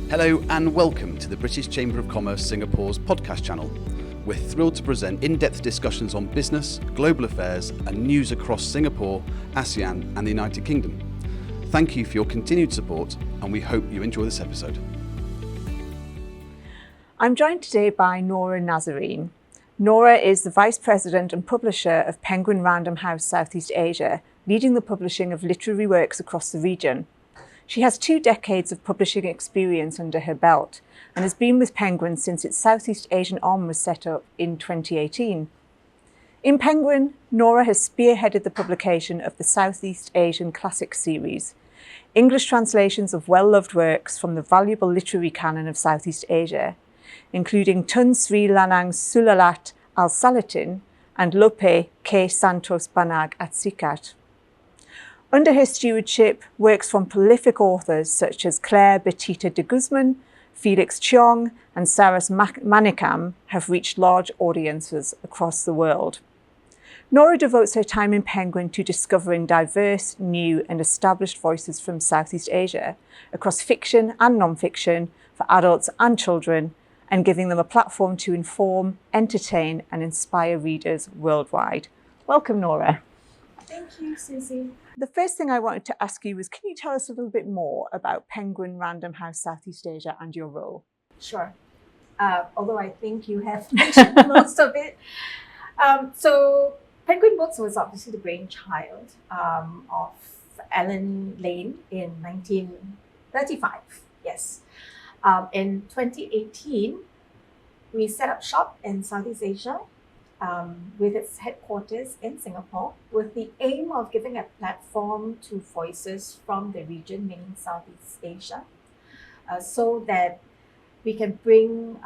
Hello and welcome to the British Chamber of Commerce Singapore's podcast channel. We're thrilled to present in-depth discussions on business, global affairs and news across Singapore, ASEAN and the United Kingdom. Thank you for your continued support and we hope you enjoy this episode. I'm joined today by Nora and Nazerene. Nora is the Vice President and Publisher of Penguin Random House Southeast Asia, leading the publishing of literary works across the region. She has 2 decades of publishing experience under her belt and has been with Penguin since its Southeast Asian arm was set up in 2018. In Penguin, Nora has spearheaded the publication of the Southeast Asian Classics series, English translations of well-loved works from the valuable literary canon of Southeast Asia, including Tun Sri Lanang Sulalat Al Salatin and Lope Ke Santos Banag at Sikat. Under her stewardship, works from prolific authors such as Claire Betita de Guzman, Felix Cheong and Saras Manikam have reached large audiences across the world. Nora devotes her time in Penguin to discovering diverse, new and established voices from Southeast Asia across fiction and non-fiction for adults and children, and giving them a platform to inform, entertain and inspire readers worldwide. Welcome, Nora. Thank you, Suzy. The first thing I wanted to ask you was, can you tell us a little bit more about Penguin Random House Southeast Asia and your role? Sure. Although I think you have mentioned most of it. So Penguin Books was obviously the brainchild of Alan Lane in 1935. Yes. In 2018, we set up shop in Southeast Asia with its headquarters in Singapore, with the aim of giving a platform to voices from the region, meaning Southeast Asia, so that we can bring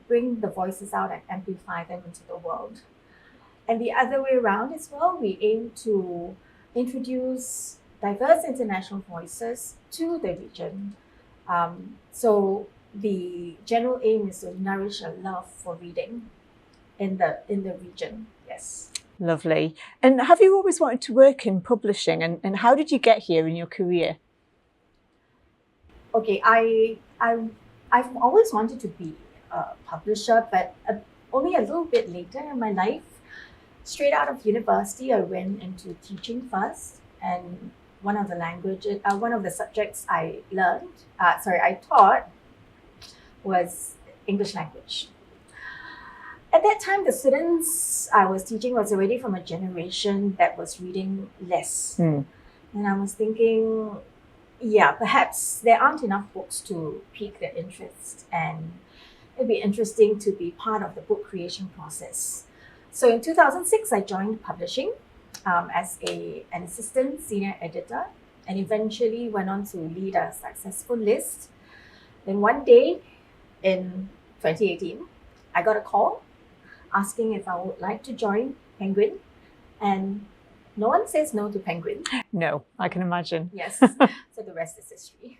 the voices out and amplify them into the world. And the other way around as well, we aim to introduce diverse international voices to the region. So the general aim is to nourish a love for reading in the region. Yes. Lovely. And have you always wanted to work in publishing, and how did you get here in your career? Okay, I've always wanted to be a publisher, but only a little bit later in my life. Straight out of university, I went into teaching first, and one of the subjects I taught was English language. At that time, the students I was teaching was already from a generation that was reading less. And I was thinking, yeah, perhaps there aren't enough books to pique their interest, and it'd be interesting to be part of the book creation process. So in 2006, I joined publishing as an assistant senior editor, and eventually went on to lead a successful list. Then one day in 2018, I got a call asking if I would like to join Penguin, and no one says no to Penguin. No, I can imagine. Yes, so the rest is history.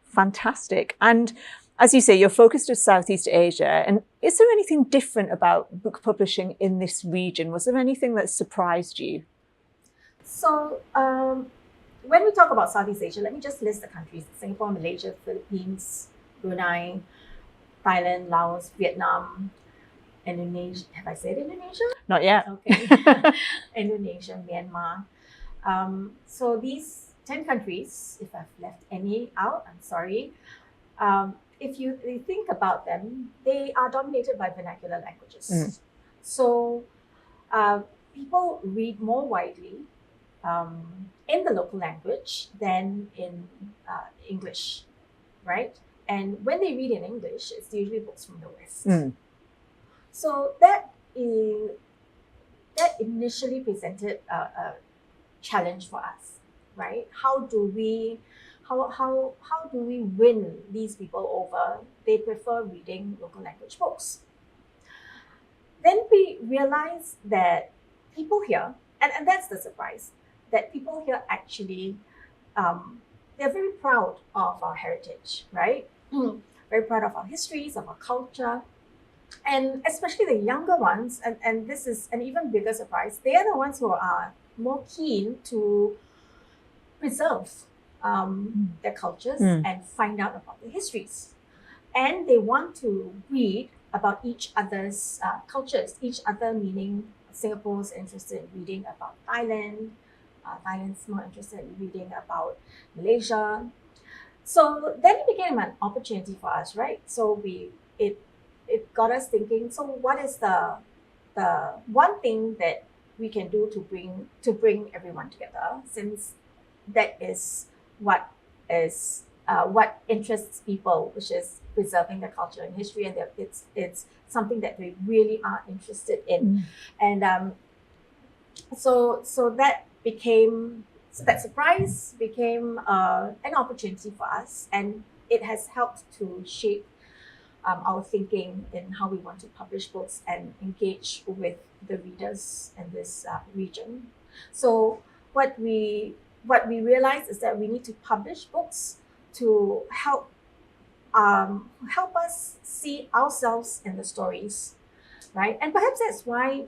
Fantastic. And as you say, you're focused on Southeast Asia. And is there anything different about book publishing in this region? Was there anything that surprised you? So when we talk about Southeast Asia, let me just list the countries: Singapore, Malaysia, Philippines, Brunei, Thailand, Laos, Vietnam, Indonesia. Have I said Indonesia? Not yet. Okay. Indonesia, Myanmar. So these 10 countries, if I've left any out, I'm sorry. If you think about them, they are dominated by vernacular languages. So people read more widely in the local language than in English, right? And when they read in English, it's usually books from the West. So that initially presented a challenge for us, right? How do we win these people over? They prefer reading local language books. Then we realized that people here, and that's the surprise, that people here actually, they're very proud of our heritage, right? Very proud of our histories, of our culture. And especially the younger ones, and this is an even bigger surprise, they are the ones who are more keen to preserve their cultures and find out about their histories. And they want to read about each other's cultures, each other meaning Singapore's interested in reading about Thailand, Thailand's more interested in reading about Malaysia. So then it became an opportunity for us, right? So it got us thinking, so what is the one thing that we can do to bring everyone together, since that is what interests people, which is preserving their culture and history, and it's something that they really are interested in. And so that surprise became an opportunity for us, and it has helped to shape our thinking in how we want to publish books and engage with the readers in this region. So what we realized is that we need to publish books to help us see ourselves in the stories, right? And perhaps that's why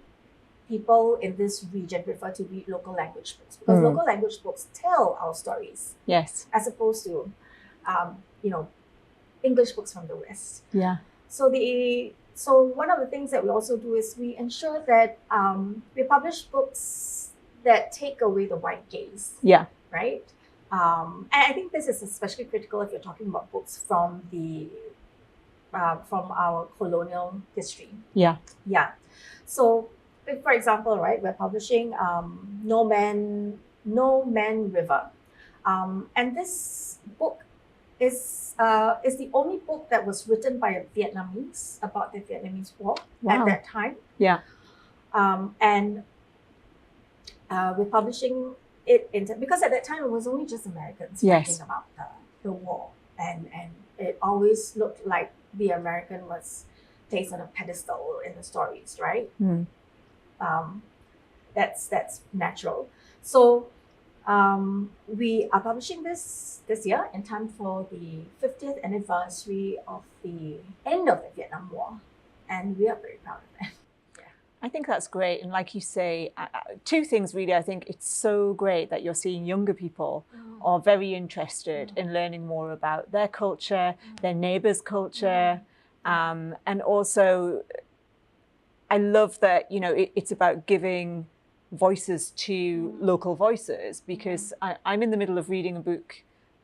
people in this region prefer to read local language books, because local language books tell our stories. Yes. As opposed to, English books from the West. Yeah. So one of the things that we also do is we ensure that we publish books that take away the white gaze. Yeah. Right. And I think this is especially critical if you're talking about books from our colonial history. Yeah. Yeah. So, for example, right, we're publishing No Man River, and this book is the only book that was written by a Vietnamese about the Vietnamese War at that time. Yeah. And we're publishing it because at that time it was only just Americans talking about the war, and it always looked like the American was placed on a pedestal in the stories, right? That's natural. So we are publishing this year in time for the 50th anniversary of the end of the Vietnam War, and we are very proud of that. I think that's great. And like you say, two things really. I think it's so great that you're seeing younger people are very interested in learning more about their culture, their neighbours' culture. And also, I love that, it's about giving voices to local voices, because I'm in the middle of reading a book,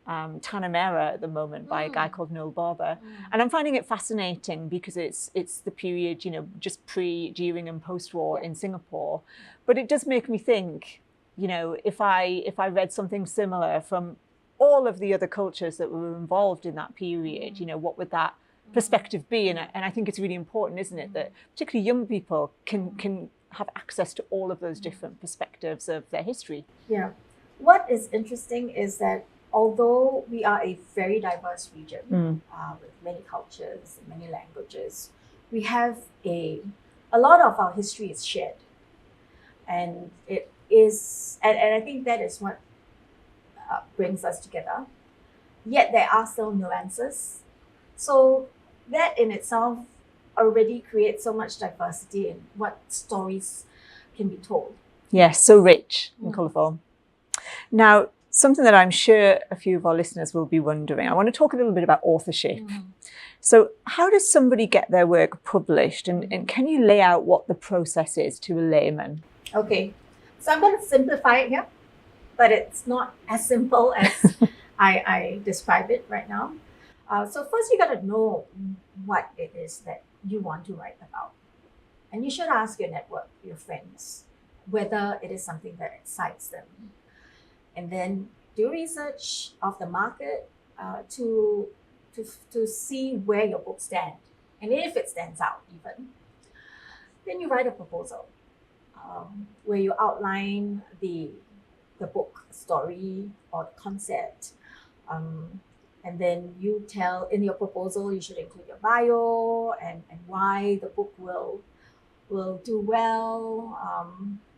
Tanamera at the moment, by a guy called Noel Barber, and I'm finding it fascinating because it's the period, just pre, during, and post-war in Singapore. But it does make me think, if I read something similar from all of the other cultures that were involved in that period, what would that perspective be? And I think it's really important, isn't it, that particularly young people can have access to all of those different perspectives of their history. Yeah. What is interesting is that although we are a very diverse region with many cultures and many languages, we have a lot of our history is shared, and it is, and I think that is what brings us together. Yet there are still nuances, so that in itself already creates so much diversity in what stories can be told. Yes, so rich and colourful. Now, something that I'm sure a few of our listeners will be wondering, I want to talk a little bit about authorship. So how does somebody get their work published, and can you lay out what the process is to a layman? Okay, so I'm going to simplify it here, but it's not as simple as I describe it right now. So first you got to know what it is that you want to write about. And you should ask your network, your friends, whether it is something that excites them. And then do research of the market to see where your book stands. And if it stands out even, then you write a proposal where you outline the book story or the concept. And then you tell in your proposal, you should include your bio and why the book will do well,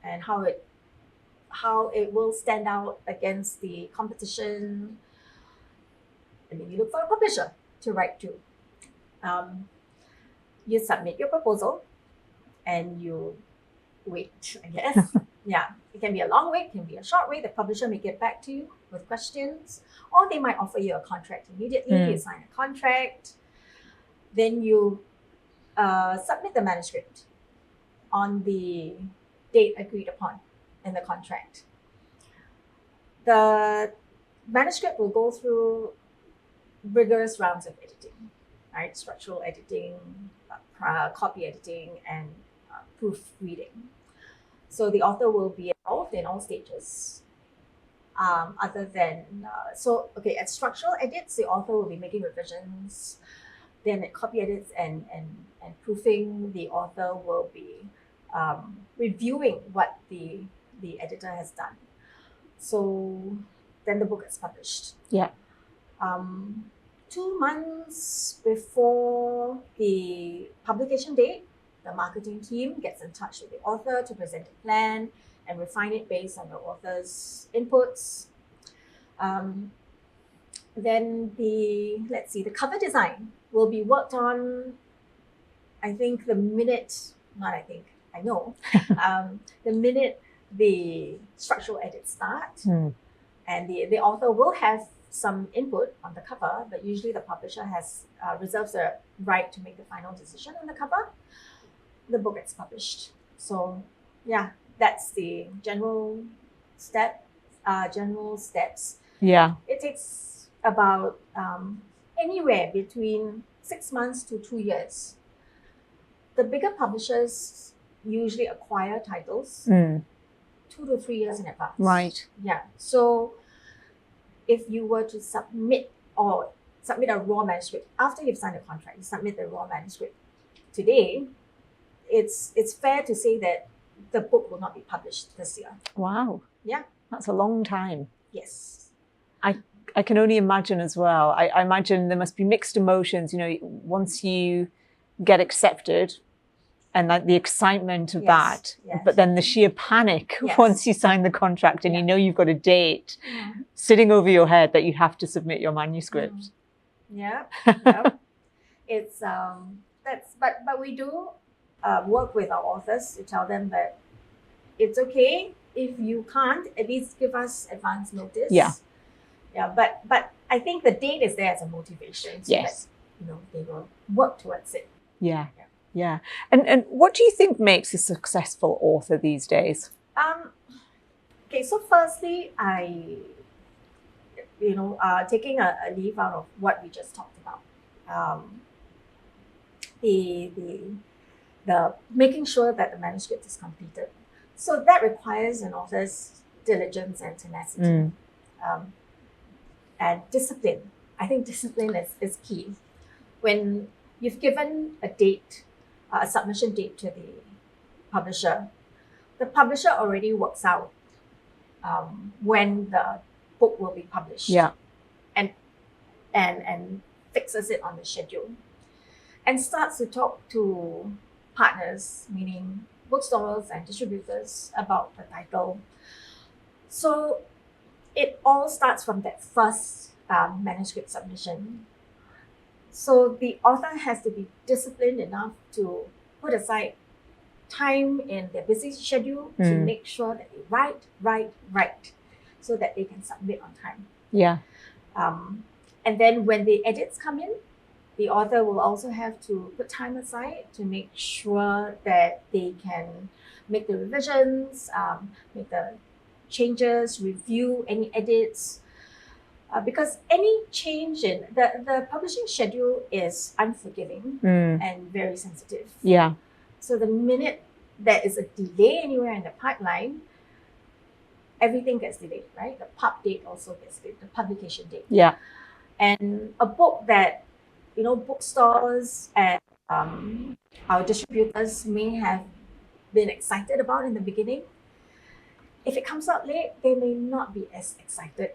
and how it will stand out against the competition. And then you look for a publisher to write to. You submit your proposal and you wait, I guess. Yeah, it can be a long wait, it can be a short wait. The publisher may get back to you with questions, or they might offer you a contract immediately. You sign a contract, then you submit the manuscript on the date agreed upon in the contract. The manuscript will go through rigorous rounds of editing, right? Structural editing, copy editing, and proofreading. So the author will be involved in all stages. Other than at structural edits, the author will be making revisions. Then at copy edits and proofing, the author will be reviewing what the editor has done. So then the book is published. Yeah. 2 months before the publication date, the marketing team gets in touch with the author to present a plan and refine it based on the author's inputs. Then the cover design will be worked on, I know, the minute the structural edits start. And the author will have some input on the cover, but usually the publisher reserves the right to make the final decision on the cover. The book gets published. So yeah, that's the general steps. Yeah. It takes about anywhere between 6 months to 2 years. The bigger publishers usually acquire titles 2 to 3 years in advance. Right. Yeah. So if you were to submit a raw manuscript after you've signed a contract, you submit the raw manuscript today, it's fair to say that the book will not be published this year. Wow. Yeah. That's a long time. Yes. I can only imagine as well. I imagine there must be mixed emotions, once you get accepted and like the excitement of that, but then the sheer panic once you sign the contract and you've got a date sitting over your head that you have to submit your manuscript. Yeah. It's but we do work with our authors to tell them that it's okay if you can't, at least give us advance notice. Yeah, but I think the date is there as a motivation, so that they will work towards it. Yeah. And what do you think makes a successful author these days? So firstly, taking a leaf out of what we just talked about, the making sure that the manuscript is completed. So that requires an author's diligence and tenacity, and discipline. I think discipline is key. When you've given a date, a submission date to the publisher already works out when the book will be published. Yeah. And fixes it on the schedule. And starts to talk to partners, meaning bookstores and distributors, about the title. So it all starts from that first manuscript submission. So the author has to be disciplined enough to put aside time in their busy schedule to make sure that they write, so that they can submit on time. Yeah. And then when the edits come in, the author will also have to put time aside to make sure that they can make the revisions, make the changes, review any edits. Because any change in the publishing schedule is unforgiving and very sensitive. Yeah. So the minute there is a delay anywhere in the pipeline, everything gets delayed, right? The pub date also gets delayed, the publication date. Yeah. And a book that, bookstores and our distributors may have been excited about in the beginning, if it comes out late, they may not be as excited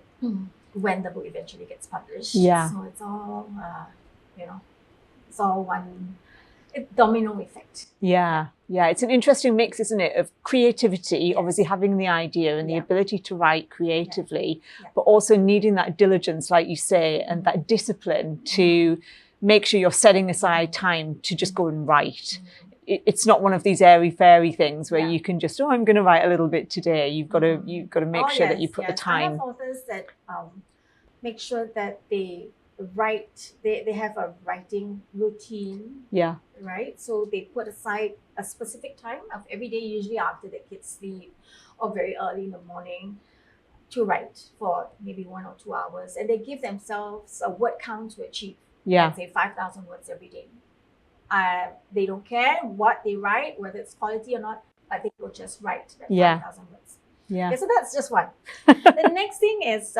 when the book eventually gets published. Yeah. So it's all, it's all one domino effect. Yeah. It's an interesting mix, isn't it, of creativity, obviously having the idea and the ability to write creatively, but also needing that diligence, like you say, and that discipline to make sure you're setting aside time to just go and write. it's not one of these airy-fairy things where Yeah. you can just, I'm going to write a little bit today. You've got to make sure that you put the I time. have authors that make sure that they write, they have a writing routine, Yeah. right? So they put aside a specific time of every day, usually after the kids sleep or very early in the morning, to write for maybe 1 or 2 hours. And they give themselves a word count to achieve. Yeah. Let's say 5,000 words every day. They don't care what they write, whether it's quality or not, but they will just write that 5,000 words. Yeah. Okay, so that's just one. The next thing is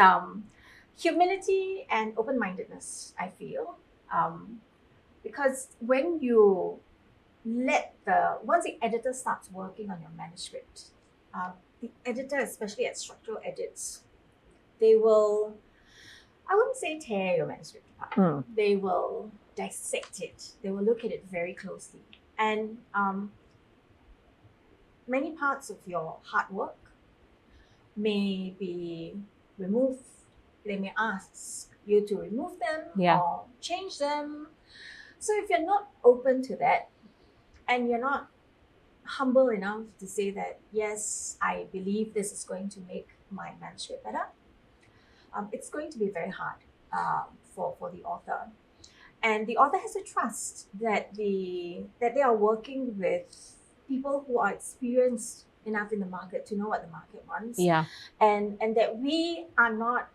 humility and open-mindedness, I feel. Because when you once the editor starts working on your manuscript, the editor, especially at structural edits, they will, I wouldn't say tear your manuscript apart. They will dissect it. They will look at it very closely. And many parts of your hard work may be removed. They may ask you to remove them or change them. So if you're not open to that, and you're not humble enough to say that, yes, I believe this is going to make my manuscript better, it's going to be very hard for the author. And the author has to trust that they are working with people who are experienced enough in the market to know what the market wants. Yeah. And that we are not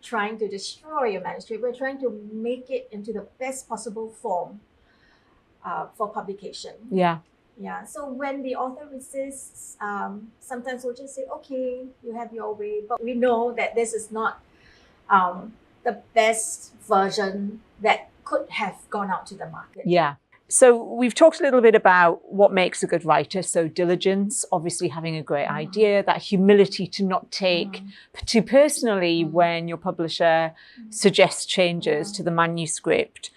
trying to destroy your manuscript. We're trying to make it into the best possible form for publication. Yeah. Yeah. So when the author resists, sometimes we'll just say, okay, you have your way, but we know that this is not the best version that could have gone out to the market. Yeah. So we've talked a little bit about what makes a good writer. So diligence, obviously having a great idea, that humility to not take too personally when your publisher suggests changes to the manuscript.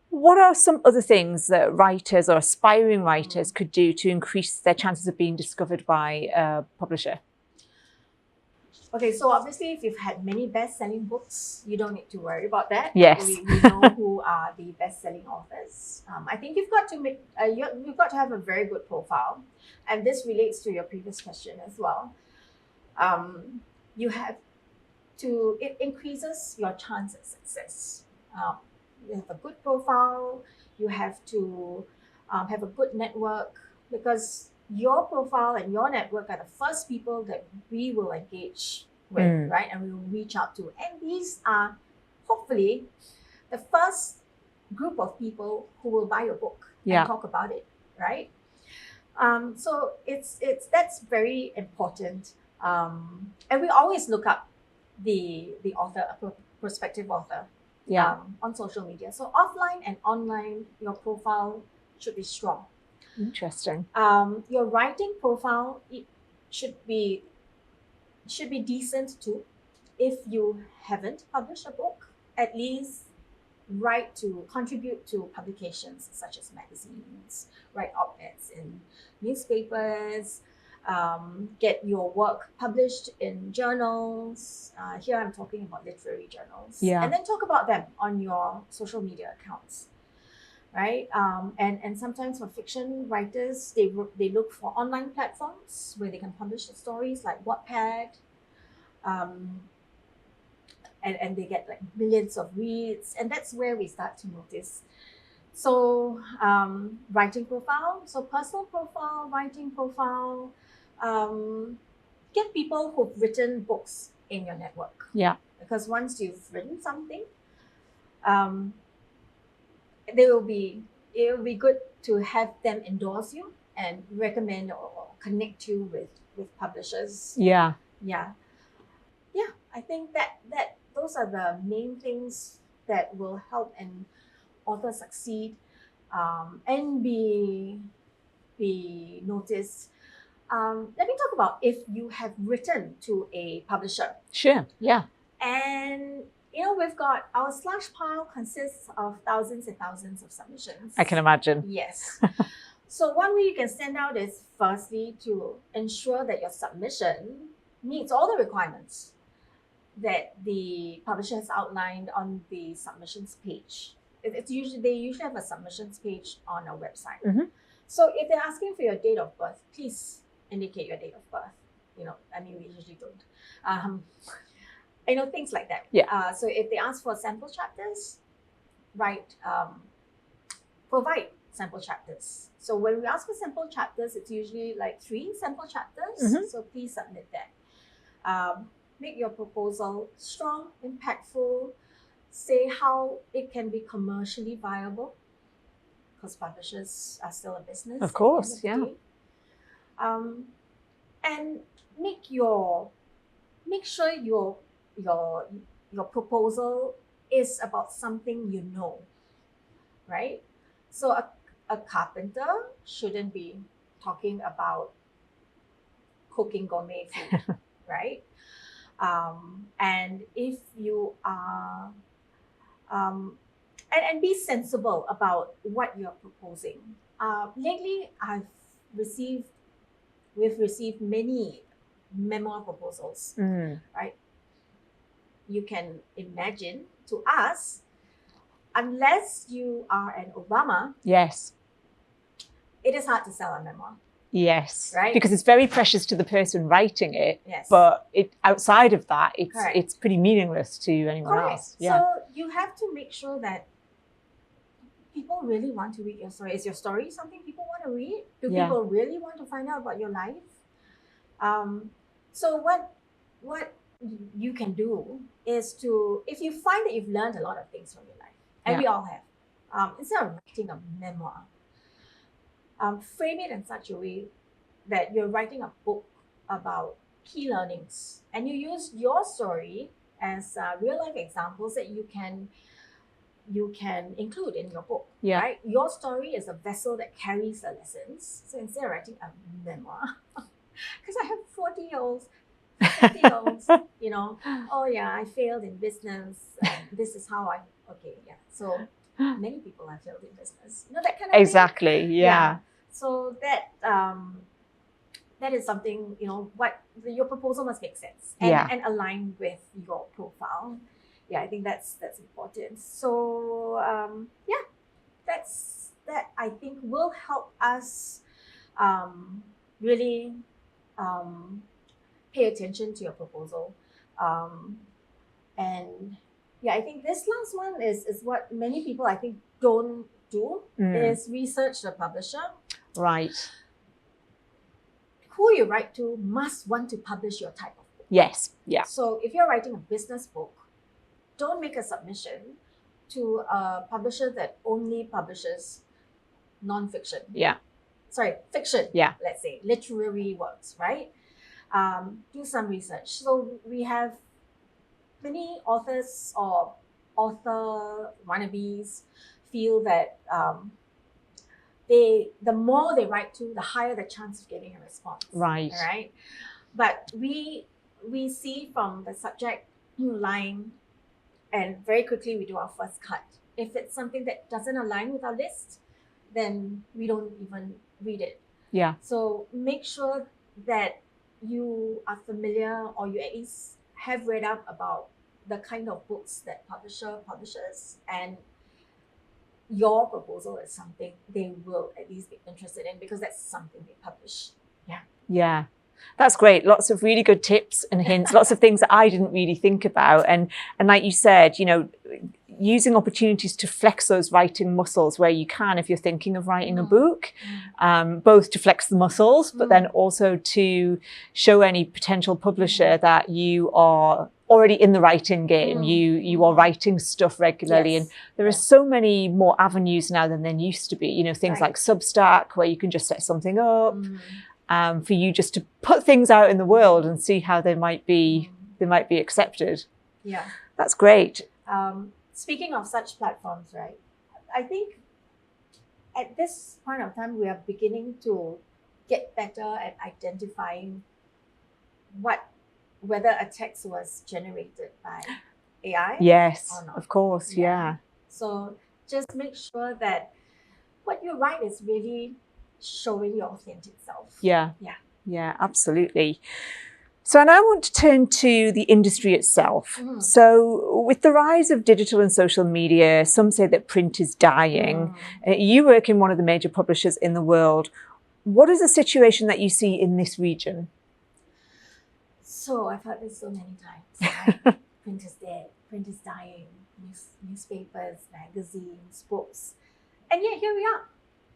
What are some other things that writers or aspiring writers could do to increase their chances of being discovered by a publisher? Okay, so obviously, if you've had many best-selling books, you don't need to worry about that. Yes. We know who are the best-selling authors. I think you've got to have a very good profile, and this relates to your previous question as well. You have to. It increases your chance at success. You have a good profile. You have to have a good network, because your profile and your network are the first people that we will engage with, right? And we will reach out to. And these are hopefully the first group of people who will buy your book and talk about it, right? So that's very important. And we always look up the author, a prospective author, on social media. So offline and online, your profile should be strong. Interesting. Your writing profile, it should be decent too. If you haven't published a book, at least write to contribute to publications such as magazines, write op-eds in newspapers, get your work published in journals. Here I'm talking about literary journals. And then talk about them on your social media accounts. Right, and sometimes for fiction writers, they look for online platforms where they can publish the stories, like Wattpad, and they get like millions of reads, and that's where we start to notice. So writing profile, so personal profile, writing profile, get people who've written books in your network. Yeah, because once you've written something, it will be good to have them endorse you and recommend or connect you with publishers. Yeah. I think that those are the main things that will help an author succeed and be noticed. Let me talk about if you have written to a publisher. Sure. Yeah. And we've got our slush pile consists of thousands and thousands of submissions. I can imagine. Yes. So one way you can stand out is firstly to ensure that your submission meets all the requirements that the publisher has outlined on the submissions page. They usually have a submissions page on our website. So if they're asking for your date of birth, please indicate your date of birth. We usually don't. Things like that. Yeah. So if they ask for sample chapters, provide sample chapters. So when we ask for sample chapters, it's usually like 3 sample chapters. So please submit that. Make your proposal strong, impactful. Say how it can be commercially viable, because publishers are still a business. Of course, at the end of the day. And make sure your proposal is about something you know, right? So a carpenter shouldn't be talking about cooking gourmet food, right? And if you are and be sensible about what you're proposing. Lately, we've received many memoir proposals, right? You can imagine, to us, unless you are an Obama, Yes. it is hard to sell a memoir. Yes, right? Because it's very precious to the person writing it. Yes. But outside of that, Correct. it's pretty meaningless to anyone Correct. else. Yeah. So you have to make sure that people really want to read your story. Is your story something people want to read? Do people really want to find out about your life? So what you can do is to, if you find that you've learned a lot of things from your life, and we all have, instead of writing a memoir, frame it in such a way that you're writing a book about key learnings, and you use your story as real life examples that you can include in your book. Right? Your story is a vessel that carries the lessons. So instead of writing a memoir, because I have 40-year-olds, 50-year-olds, oh yeah, I failed in business. This is how So many people have failed in business. That kind of Exactly. thing. Yeah. So that is something, what your proposal must make sense and align with your profile. I think that's important. So that I think will help us really pay attention to your proposal. And I think this last one is what many people, I think, don't do, is research the publisher. Right. Who you write to must want to publish your type of book. Yes. Yeah. So if you're writing a business book, don't make a submission to a publisher that only publishes non-fiction. Fiction. Let's say literary works, right? Do some research. So we have many authors or author wannabes feel that the more they write to, the higher the chance of getting a response. Right. But we see from the subject line, and very quickly we do our first cut. If it's something that doesn't align with our list, then we don't even read it. So make sure that you are familiar, or you at least have read up about the kind of books that publisher publishes, and your proposal is something they will at least be interested in, because that's something they publish. Yeah. That's great. Lots of really good tips and hints, lots of things that I didn't really think about. And like you said, using opportunities to flex those writing muscles where you can, if you're thinking of writing a book, both to flex the muscles, but then also to show any potential publisher that you are already in the writing game. You are writing stuff regularly, and there are so many more avenues now than there used to be. Things like Substack, where you can just set something up. For you just to put things out in the world and see how they might be accepted. That's great. Speaking of such platforms, right? I think at this point of time, we are beginning to get better at identifying whether a text was generated by AI. Yes, or not. Of course, yeah. So just make sure that what you write is really showing your authentic self. Yeah, absolutely. So I now want to turn to the industry itself. So with the rise of digital and social media, some say that print is dying. You work in one of the major publishers in the world. What is the situation that you see in this region? So I've heard this so many times. Right? Print is dead. Print is dying. Newspapers, magazines, books, and yet here we are,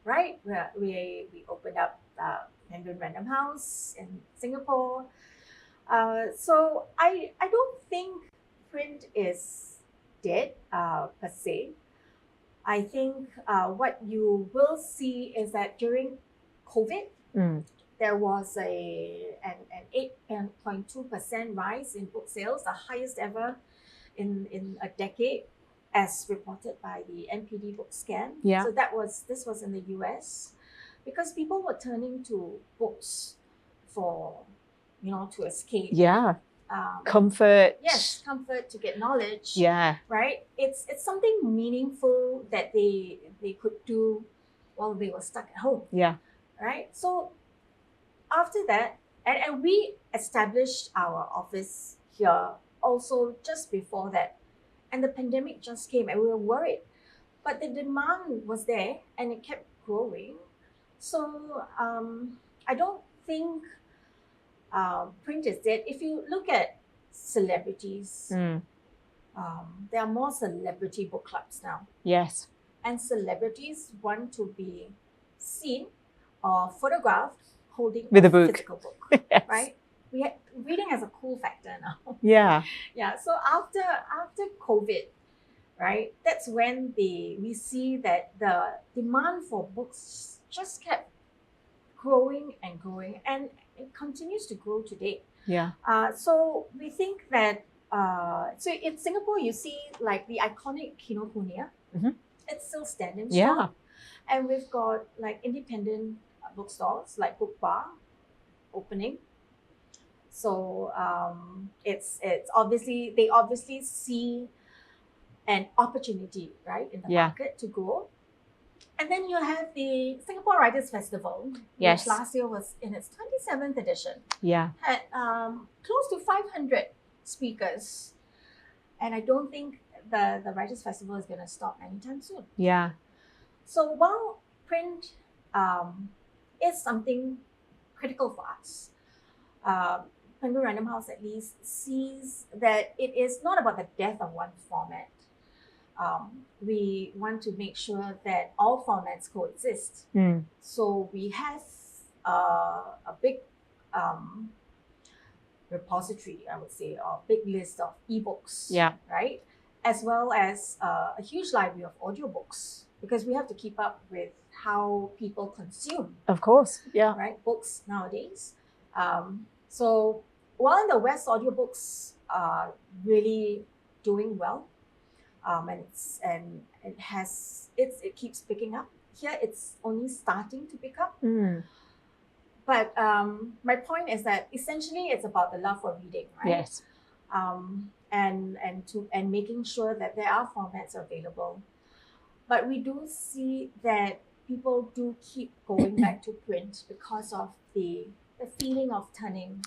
right? We opened up Penguin Random House in Singapore. So I don't think print is dead per se. I think what you will see is that during COVID, there was an 8.2% rise in book sales, the highest ever in a decade, as reported by the NPD book scan. Yeah. So this was in the US, because people were turning to books for, to escape. Yeah. Comfort. Yes, comfort, to get knowledge. Yeah. Right? It's something meaningful that they could do while they were stuck at home. Yeah. Right? So after that, and we established our office here also just before that. And the pandemic just came and we were worried. But the demand was there and it kept growing. So I don't think print is dead. If you look at celebrities, there are more celebrity book clubs now. Yes. And celebrities want to be seen or photographed holding with a physical book. Yes. Right? Reading has a cool factor now. Yeah. Yeah. So after COVID, right, that's when we see that the demand for books just kept growing and growing, and it continues to grow today. Yeah. So we think that so in Singapore you see like the iconic Kinokuniya. It's still standing strong. Yeah. And we've got like independent bookstores like Book Bar opening. So it's obviously, they obviously see an opportunity, right, in the market to grow. And then you have the Singapore Writers Festival, Yes. which last year was in its 27th edition. Yeah. Had close to 500 speakers. And I don't think the Writers Festival is going to stop anytime soon. Yeah. So while print is something critical for us, Penguin Random House at least sees that it is not about the death of one format. We want to make sure that all formats coexist. So we have a big repository, I would say, or big list of ebooks, right? As well as a huge library of audiobooks, because we have to keep up with how people consume. Of course, yeah. Right, books nowadays. So while in the West, audiobooks are really doing well, and it keeps picking up. Here, it's only starting to pick up. But my point is that essentially it's about the love for reading, right? Yes. And making sure that there are formats available. But we do see that people do keep going back to print because of the feeling of turning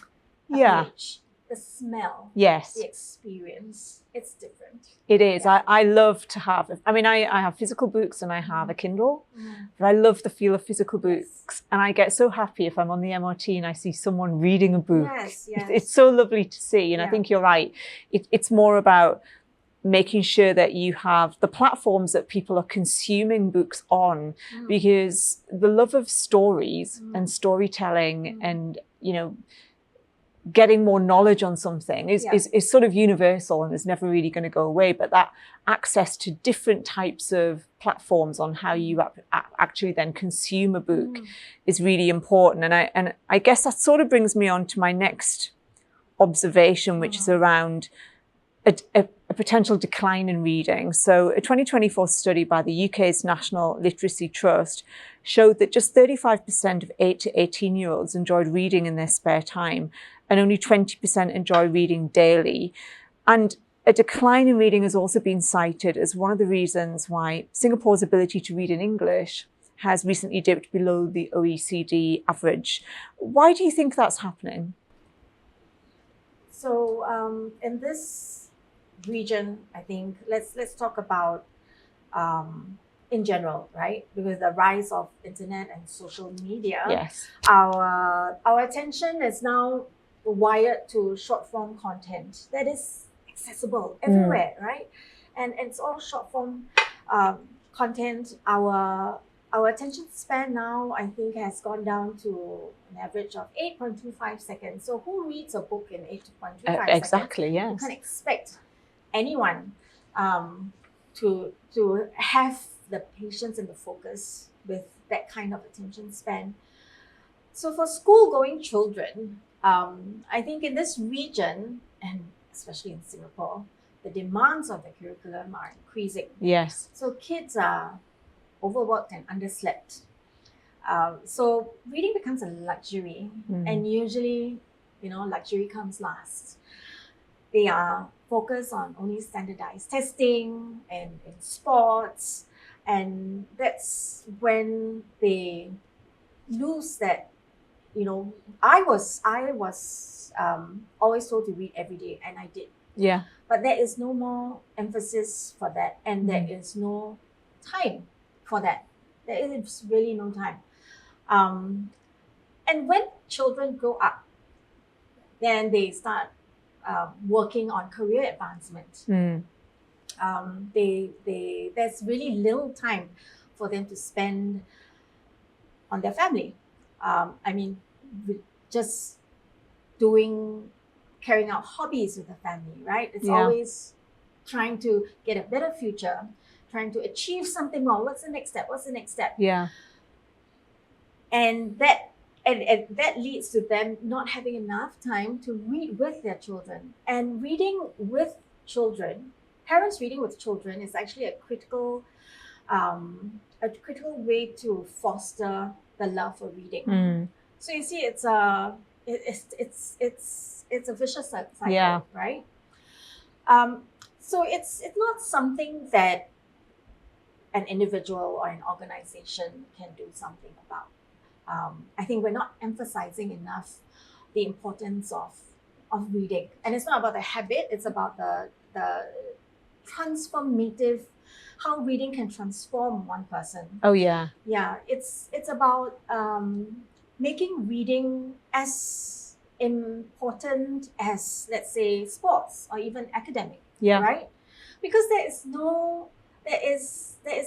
a page, the smell, yes, the experience. It's different. It is. I love to have, I have physical books and I have a Kindle, but I love the feel of physical books. And I get so happy if I'm on the MRT and I see someone reading a book. Yes. It's so lovely to see. And I think you're right. It's more about making sure that you have the platforms that people are consuming books on, because the love of stories and storytelling and, getting more knowledge on something is sort of universal and is never really going to go away. But that access to different types of platforms on how you actually then consume a book is really important. And I guess that sort of brings me on to my next observation, which is around a potential decline in reading. So a 2024 study by the UK's National Literacy Trust showed that just 35% of 8 to 18-year-olds enjoyed reading in their spare time, and only 20% enjoy reading daily. And a decline in reading has also been cited as one of the reasons why Singapore's ability to read in English has recently dipped below the OECD average. Why do you think that's happening? So in this region, I think let's talk about in general, right? Because the rise of internet and social media, Yes. our attention is now wired to short form content that is accessible everywhere, right? And it's all short form content. Our attention span now, I think, has gone down to an average of 8.25 seconds. So who reads a book in 8.25 seconds? Exactly, yes. You can't expect anyone to have the patience and the focus with that kind of attention span. So for school-going children, I think in this region, and especially in Singapore, the demands of the curriculum are increasing. Yes. So kids are overworked and underslept. So reading becomes a luxury, and usually, luxury comes last. They are focused on only standardized testing and in sports, and that's when they lose that. I was always told to read every day, and I did. Yeah. But there is no more emphasis for that, and there is no time for that. There is really no time. And when children grow up, then they start working on career advancement. There's really little time for them to spend on their family. Just carrying out hobbies with the family, right? It's always trying to get a better future, trying to achieve something more. What's the next step? What's the next step? Yeah. And that leads to them not having enough time to read with their children. And reading with children, parents reading with children is actually a critical way to foster the love for reading. So you see, it's a vicious cycle, right? So it's not something that an individual or an organization can do something about. I think we're not emphasizing enough the importance of reading, and it's not about the habit; it's about the transformative, how reading can transform one person. Oh yeah. Yeah, it's about making reading as important as, let's say, sports or even academic. Yeah. Right? Because there is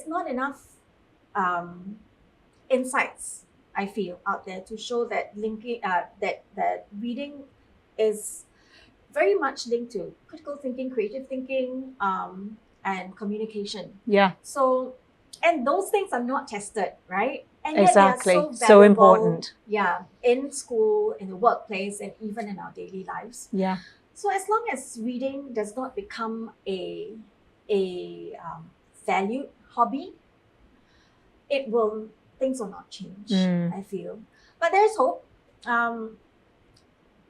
not enough insights, I feel, out there to show that linking that reading is very much linked to critical thinking, creative thinking, and communication. Yeah. So, and those things are not tested, right? And yet exactly. They are so important. Yeah, in school, in the workplace, and even in our daily lives. Yeah. So as long as reading does not become a valued hobby, things will not change, I feel. But there's hope,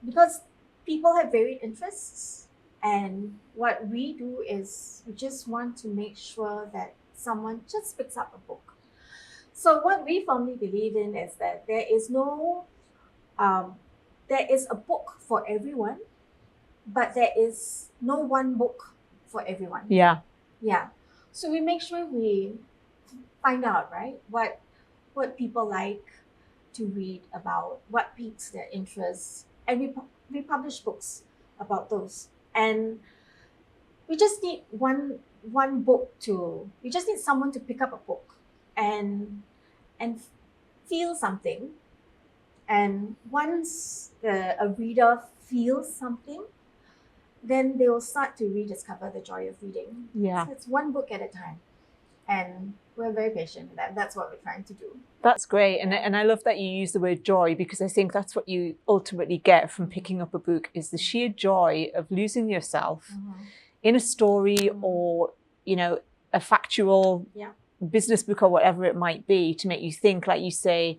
because people have varied interests, and what we do is we just want to make sure that someone just picks up a book. So what we firmly believe in is that there is a book for everyone, but there is no one book for everyone. Yeah. Yeah. So we make sure we find out, right, what people like to read about, what piques their interest, and we publish books about those. And we just need we just need someone to pick up a book and feel something. And once a reader feels something, then they will start to rediscover the joy of reading. Yeah. So it's one book at a time. And we're very patient with that. That's what we're trying to do. That's great. And I love that you use the word joy, because I think that's what you ultimately get from picking up a book, is the sheer joy of losing yourself in a story or, a factual business book or whatever it might be, to make you think, like you say,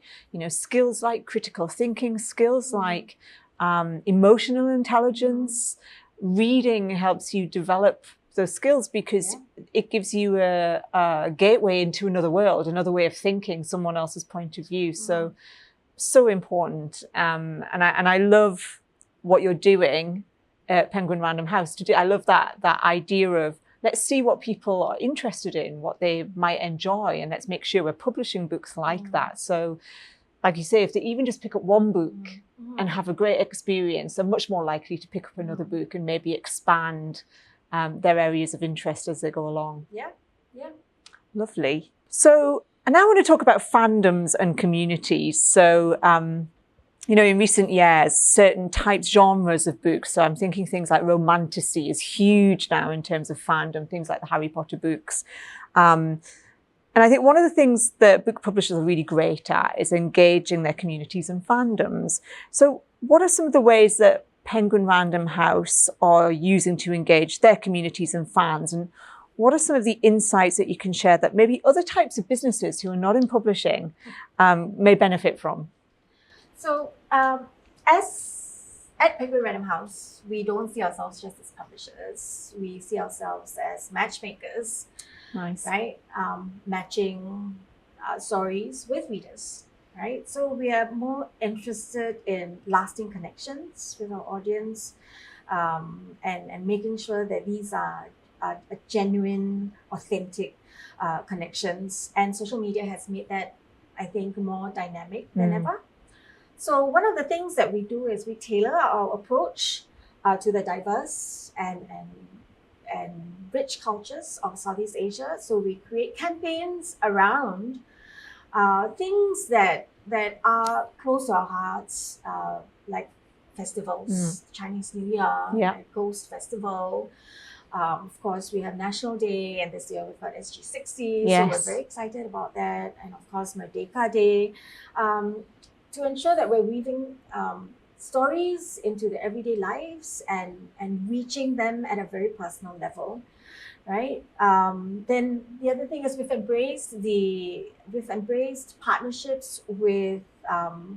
skills like critical thinking, skills like emotional intelligence. Reading helps you develop those skills, because it gives you a gateway into another world, another way of thinking, someone else's point of view. So important. And I love what you're doing Penguin Random House to do. I love that idea of let's see what people are interested in, what they might enjoy, and let's make sure we're publishing books like that. So, like you say, if they even just pick up one book and have a great experience, they're much more likely to pick up another book and maybe expand their areas of interest as they go along. Yeah, yeah. Lovely. So, and now I want to talk about fandoms and communities. So, you know, in recent years, certain types, genres of books, so I'm thinking things like romantasy is huge now in terms of fandom, things like the Harry Potter books. And I think one of the things that book publishers are really great at is engaging their communities and fandoms. So what are some of the ways that Penguin Random House are using to engage their communities and fans? And what are some of the insights that you can share that maybe other types of businesses who are not in publishing may benefit from? So, as at Penguin Random House, we don't see ourselves just as publishers. We see ourselves as matchmakers, Nice. right? Matching stories with readers, right? So we are more interested in lasting connections with our audience, and making sure that these are genuine, authentic connections. And social media has made that, I think, more dynamic than ever. So one of the things that we do is we tailor our approach to the diverse and rich cultures of Southeast Asia. So we create campaigns around things that are close to our hearts, like festivals, Chinese New Year, Ghost Festival. Of course, we have National Day, and this year we've got SG60, so we're very excited about that. And of course, Merdeka Day, to ensure that we're weaving stories into the everyday lives and reaching them at a very personal level, right? Then the other thing is we've embraced partnerships with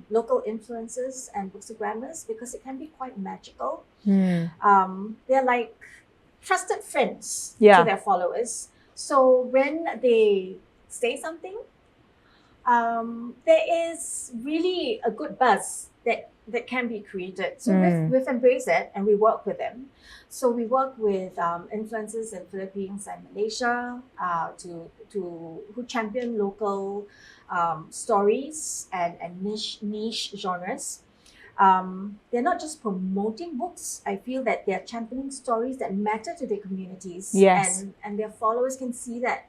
local influencers and bookstagrammers because it can be quite magical. They're like trusted friends to their followers. So when they say something, there is really a good buzz that can be created. So we've embraced it and we work with them. So we work with influencers in Philippines and Malaysia who champion local stories and niche genres. They're not just promoting books. I feel that they're championing stories that matter to their communities. And their followers can see that.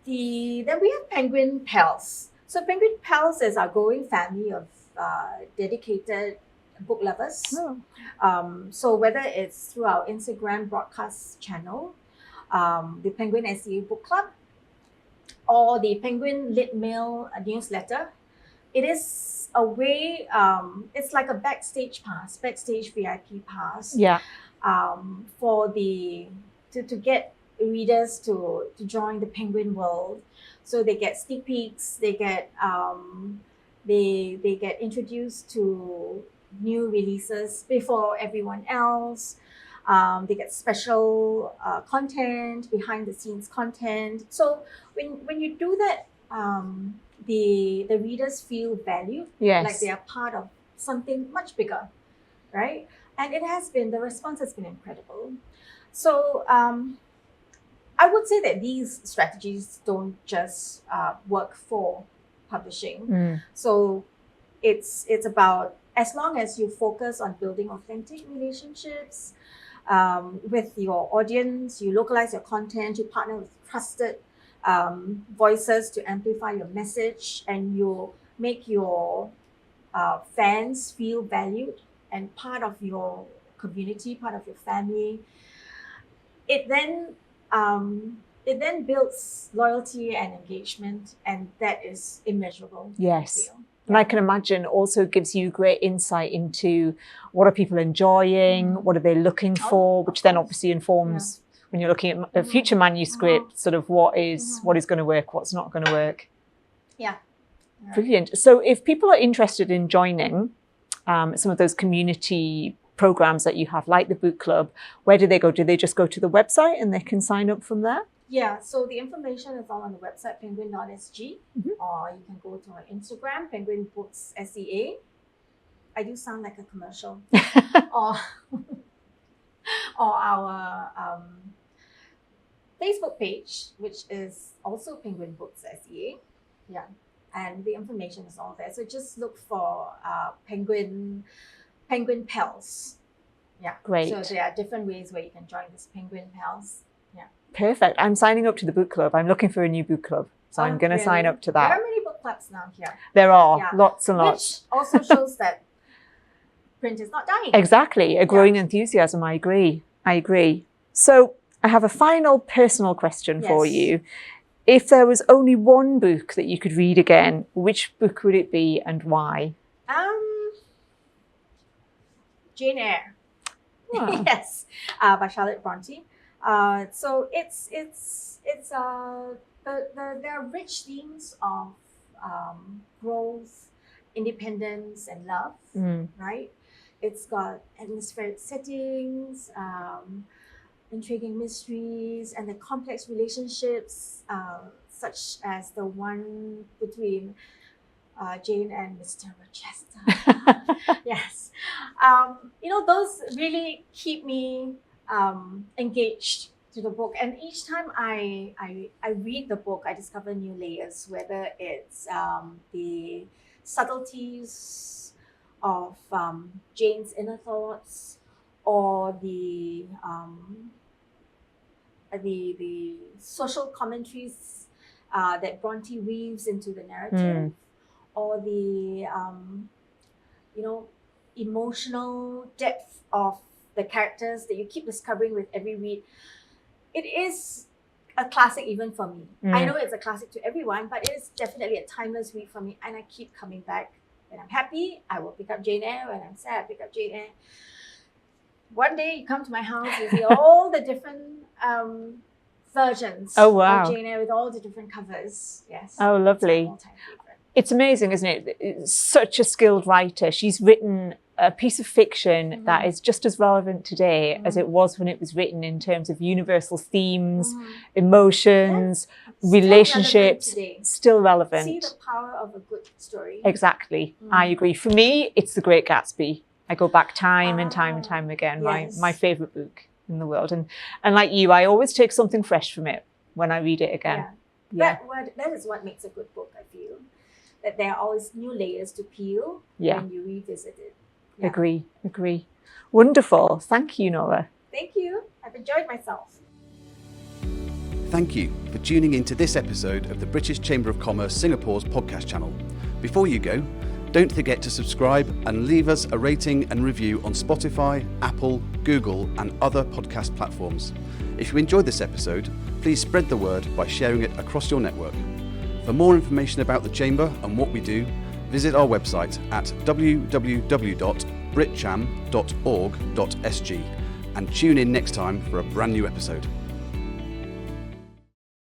Then we have Penguin Pals. So Penguin Pals is our growing family of dedicated book lovers. So whether it's through our Instagram broadcast channel, the Penguin SEA Book Club, or the Penguin Lit Mail newsletter, it is a way, it's like a backstage VIP pass to get readers to join the Penguin world. So they get sneak peeks, they get introduced to new releases before everyone else. They get special content, behind the scenes content. So when you do that, the readers feel valued, like they are part of something much bigger, right? And the response has been incredible. So I would say that these strategies don't just work for publishing. So it's about, as long as you focus on building authentic relationships with your audience, you localize your content, you partner with trusted voices to amplify your message, and you make your fans feel valued and part of your community, part of your family, it then builds loyalty and engagement, and that is immeasurable. Yes. And I can imagine also gives you great insight into what are people enjoying, what are they looking for, which then obviously informs when you're looking at a future manuscript, sort of what is going to work, what's not going to work. Brilliant. So if people are interested in joining some of those community programs that you have, like the book club, where do they go? Do they just go to the website and they can sign up from there? Yeah, so the information is all on the website, penguin.sg, or you can go to our Instagram, Penguin Books SEA. I do sound like a commercial. or our Facebook page, which is also Penguin Books SEA. Yeah, and the information is all there. So just look for Penguin Pals. Yeah, Great. So there are different ways where you can join this Penguin Pals. Yeah. Perfect. I'm signing up to the book club. I'm looking for a new book club. So I'm going to sign up to that. There are many book clubs now here. There are Yeah. lots and lots. Which also shows that print is not dying. Exactly. A growing enthusiasm. I agree. So I have a final personal question for you. If there was only one book that you could read again, which book would it be and why? Jane Eyre. Ah. Yes, by Charlotte Bronte. So there are rich themes of growth, independence, and love. Right? It's got atmospheric settings, intriguing mysteries, and the complex relationships, such as the one between Jane and Mr. Rochester. Yes. Those really keep me engaged to the book. And each time I read the book, I discover new layers, whether it's the subtleties of Jane's inner thoughts, or the social commentaries that Bronte weaves into the narrative, or the emotional depth of the characters that you keep discovering with every read. It is a classic even for me. I know it's a classic to everyone, but it is definitely a timeless read for me, and I keep coming back. When I'm happy, I will pick up Jane Eyre. When I'm sad, I pick up Jane Eyre. One day you come to my house, you see all the different versions of Jane Eyre with all the different covers. Yes. Oh, lovely. It's my all-time favorite. It's amazing, isn't it? It's such a skilled writer. She's written a piece of fiction that is just as relevant today as it was when it was written, in terms of universal themes, emotions, relationships. Still relevant. See the power of a good story. Exactly. I agree. For me, it's The Great Gatsby. I go back time and time again. My favourite book in the world. And like you, I always take something fresh from it when I read it again. That is what makes a good book, I feel. That there are always new layers to peel when you revisit it. Yeah. Agree. Wonderful. Thank you, Nora. Thank you. I've enjoyed myself. Thank you for tuning into this episode of the British Chamber of Commerce Singapore's podcast channel. Before you go, don't forget to subscribe and leave us a rating and review on Spotify, Apple, Google, and other podcast platforms. If you enjoyed this episode, please spread the word by sharing it across your network. For more information about the Chamber and what we do, visit our website at www.britcham.org.sg and tune in next time for a brand new episode.